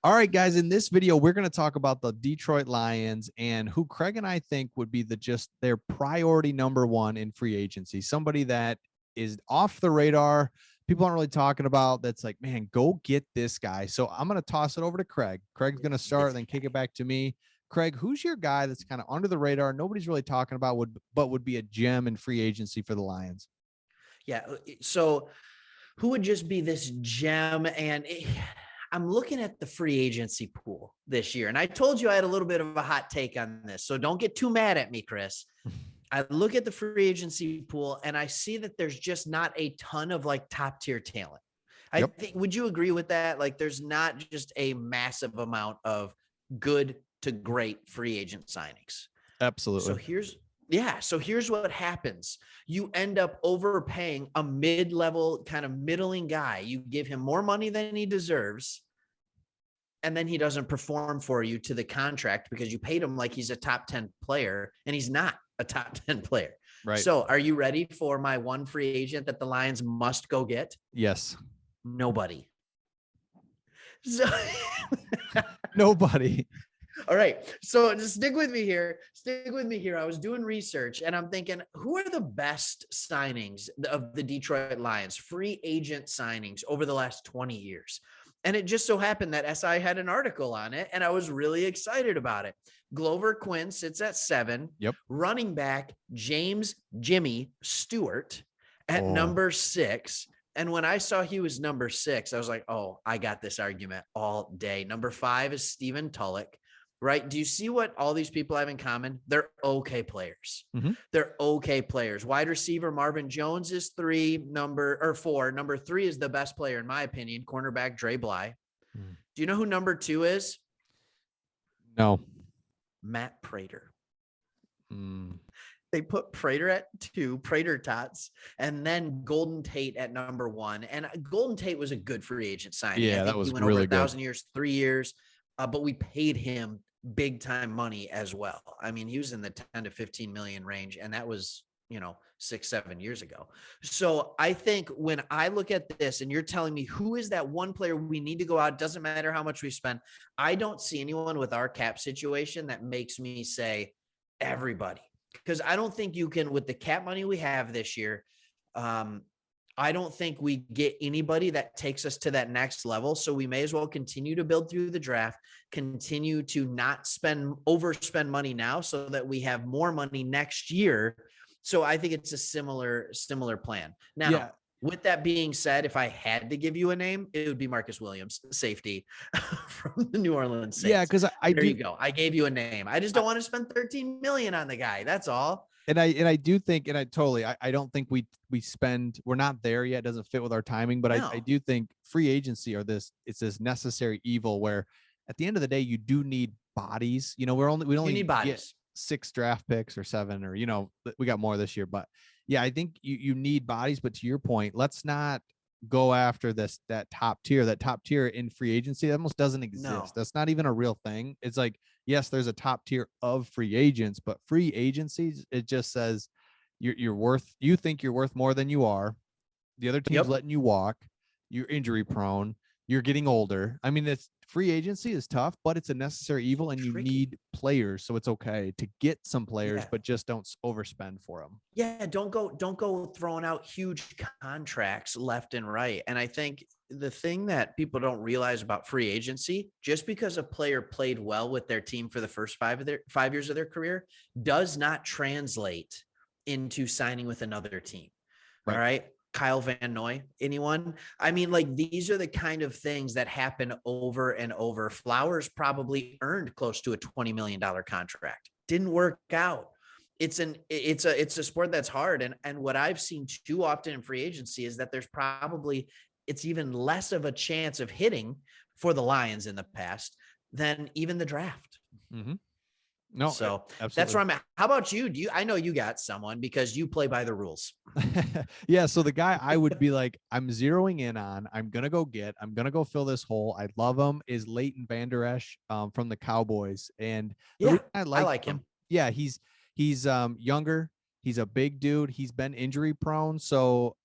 All right, guys, in this video, we're going to talk about the Detroit Lions and who Craig and I think would be just their priority number one in free agency. Somebody that is off the radar. People aren't really talking about that's like, man, go get this guy. So I'm going to toss it over to Craig. Craig's going to start, then kick it back to me. Craig, who's your guy that's kind of under the radar? Nobody's really talking about but would be a gem in free agency for the Lions. Yeah. So who would just be this gem? And I'm looking at the free agency pool this year. And I told you I had a little bit of a hot take on this. So don't get too mad at me, Chris. I look at the free agency pool and I see that there's just not a ton of like top tier talent. I think, would you agree with that? Like there's not just a massive amount of good to great free agent signings. Absolutely. So here's what happens. You end up overpaying a mid-level kind of middling guy. You give him more money than he deserves. And then he doesn't perform for you to the contract because you paid him like he's a top 10 player and he's not a top 10 player. Right. So are you ready for my one free agent that the Lions must go get? Yes. Nobody. So nobody. All right. So just stick with me here. I was doing research and I'm thinking, who are the best signings of the Detroit Lions, free agent signings over the last 20 years? And it just so happened that SI had an article on it and I was really excited about it. Glover Quinn sits at 7. Yep. Running back James Jimmy Stewart at number 6. And when I saw he was number 6, I was like, oh, I got this argument all day. Number 5 is Stephen Tulloch. Right? Do you see what all these people have in common? They're okay players. Mm-hmm. They're okay players. Wide receiver Marvin Jones is 4. Number 3 is the best player, in my opinion. Cornerback Dre Bly. Mm. Do you know who number 2 is? No. Matt Prater. Mm. They put Prater at 2, Prater Tots, and then Golden Tate at number 1. And Golden Tate was a good free agent signing. Yeah, that was he went really over 1,000 years, 3 years. But we paid him big time money as well. I mean, he was in the 10 to 15 million range, and that was, 6-7 years ago. So I think when I look at this and you're telling me who is that one player we need to go out, doesn't matter how much we spend. I don't see anyone with our cap situation that makes me say everybody, because I don't think you can, with the cap money we have this year, I don't think we get anybody that takes us to that next level. So we may as well continue to build through the draft, continue to not overspend money now so that we have more money next year. So I think it's a similar plan. Now, With that being said, if I had to give you a name, it would be Marcus Williams, safety from the New Orleans Saints. Yeah, because there you go. I gave you a name. I just don't want to spend $13 million on the guy. That's all. And I do think, and I don't think we're not there yet. It doesn't fit with our timing, but no. I do think free agency it's this necessary evil where at the end of the day, you do need bodies. We only need bodies. Get 6 draft picks or 7, or, we got more this year, but yeah, I think you need bodies, but to your point, let's not go after that top tier in free agency. That almost doesn't exist. No. That's not even a real thing. It's like, yes, there's a top tier of free agents, but free agencies, it just says you think you're worth more than you are. The other team's letting you walk. You're injury prone. You're getting older. I mean, it's free agency is tough, but it's a necessary evil, and you need players. So it's okay to get some players, but just don't overspend for them. Yeah. Don't go throwing out huge contracts left and right. And I think the thing that people don't realize about free agency, just because a player played well with their team for the first 5 years of their career does not translate into signing with another team. Right. All right. Kyle Van Noy, anyone? I mean, like, these are the kind of things that happen over and over. Flowers probably earned close to a $20 million contract. Didn't work out. It's a sport that's hard. And what I've seen too often in free agency is that it's even less of a chance of hitting for the Lions in the past than even the draft. Mm-hmm. No, so absolutely. That's where I'm at. How about you? I know you got someone because you play by the rules. Yeah. So the guy I would be like, I'm zeroing in on, I'm going to go fill this hole. I love him, is Leighton Vander Esch from the Cowboys. And I like him. Yeah. He's younger. He's a big dude. He's been injury prone, so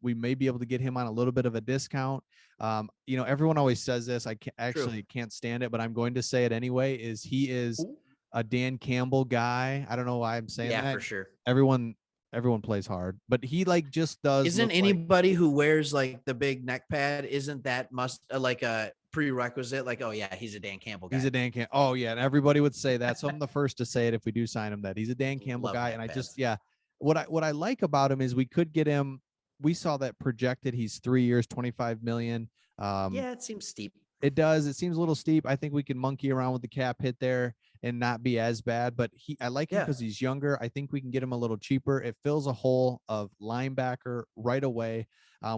we may be able to get him on a little bit of a discount. Everyone always says this. I True. actually can't stand it, but I'm going to say it anyway. He is Ooh. a Dan Campbell guy. I don't know why I'm saying Yeah, that. for sure. Everyone plays hard, but he like just does Isn't look like anybody who wears like the big neck pad, isn't that must like a prerequisite? Like, oh yeah, he's a Dan Campbell he's guy. a Dan Campbell. Oh yeah, and everybody would say that. So I'm the first to say it if we do sign him that he's a Dan Campbell Love guy. And neck I just pads. yeah, what I like about him is we could get him. We saw that projected. He's 3 years, 25 million. Um, Yeah, it seems steep. It does. It seems a little steep. I think we can monkey around with the cap hit there and not be as bad. But I like him Yeah. because he's younger. I think we can get him a little cheaper. It fills a hole of linebacker right away.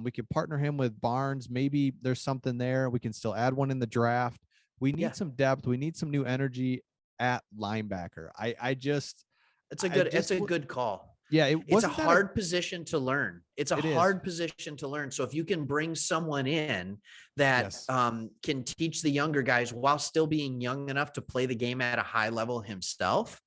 We can partner him with Barnes. Maybe there's something there. We can still add one in the draft. We Yeah. need some depth. We need some new energy at linebacker. It's a good call. Yeah, it It's a wasn't that hard position to learn. It's a it is. hard position to learn. So if you can bring someone in that Yes. can teach the younger guys while still being young enough to play the game at a high level himself,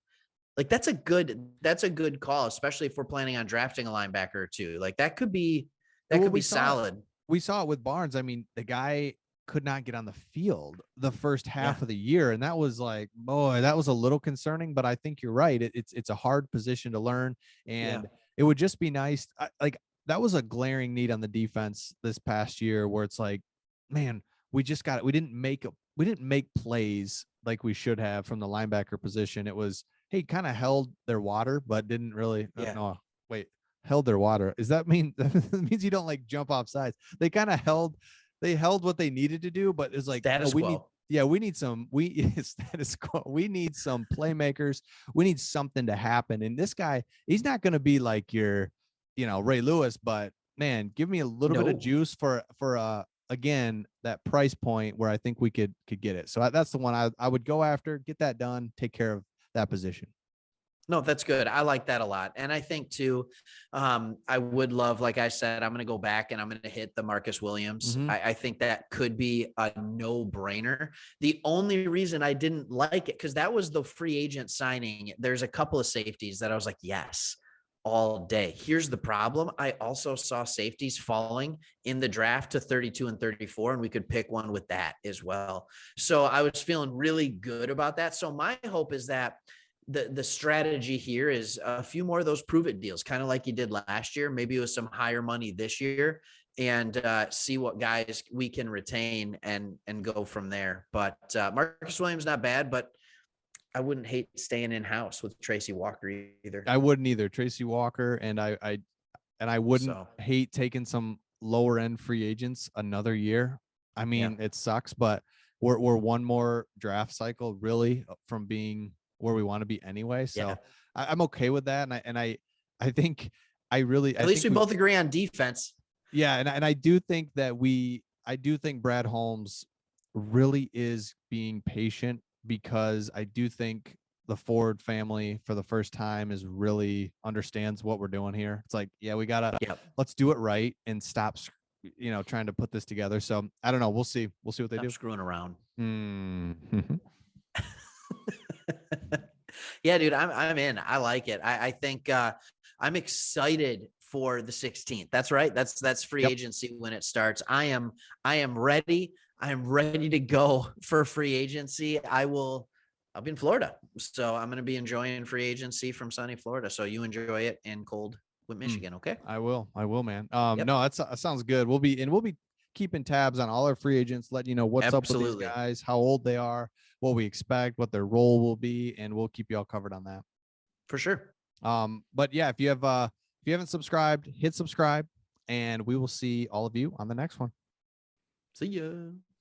like that's a good call, especially if we're planning on drafting a linebacker or two. Like that could be Well, we saw it. solid. We saw it with Barnes. I mean, the guy could not get on the field the first half Yeah. of the year, and that was like, boy, that was a little concerning. But I think you're right. It's a hard position to learn, and it would just be nice. Like that was a glaring need on the defense this past year, where it's like, man, we didn't make plays like we should have from the linebacker position. It was, hey, kind of held their water, but didn't really. Yeah. No, wait, held their water. Does that mean that means you don't like jump off sides? They kind of held what they needed to do, but it's like, Status quo. we need some status quo. We need some playmakers. We need something to happen. And this guy, he's not going to be like your, Ray Lewis, but man, give me a little bit of juice for again, that price point where I think we could get it. So that's the one I would go after, get that done, take care of that position. No, that's good. I like that a lot. And I think too, I would love, like I said, I'm going to go back and I'm going to hit the Marcus Williams. Mhm. I think that could be a no brainer. The only reason I didn't like it, because that was the free agent signing. There's a couple of safeties that I was like, yes, all day. Here's the problem. I also saw safeties falling in the draft to 32 and 34, and we could pick one with that as well. So I was feeling really good about that. So my hope is that the strategy here is a few more of those prove it deals, kind of like you did last year, maybe with some higher money this year, and see what guys we can retain and go from there. But Marcus Williams, not bad, but I wouldn't hate staying in house with Tracy Walker either. I wouldn't either. Tracy Walker, and I wouldn't hate taking some lower end free agents another year. I mean, it sucks, but we're one more draft cycle really from being where we want to be anyway. So I'm okay with that. And I think at least we both agree on defense. Yeah. And I do think Brad Holmes really is being patient, because I do think the Ford family for the first time really understands what we're doing here. It's like, yeah, we gotta, let's do it right and stop, trying to put this together. So I don't know. We'll see what they do. Screwing around. Mm-hmm. Yeah, dude, I'm in. I like it. I think I'm excited for the 16th. That's right. That's free agency when it starts. I am ready. I am ready to go for free agency. I'll be in Florida. So I'm going to be enjoying free agency from sunny Florida. So you enjoy it in cold Michigan. Okay. I will, man. No, that sounds good. We'll be keeping tabs on all our free agents, letting you know what's up with these guys, how old they are, what we expect, what their role will be, and we'll keep you all covered on that. For sure. But yeah, if you haven't subscribed, hit subscribe, and we will see all of you on the next one. See ya.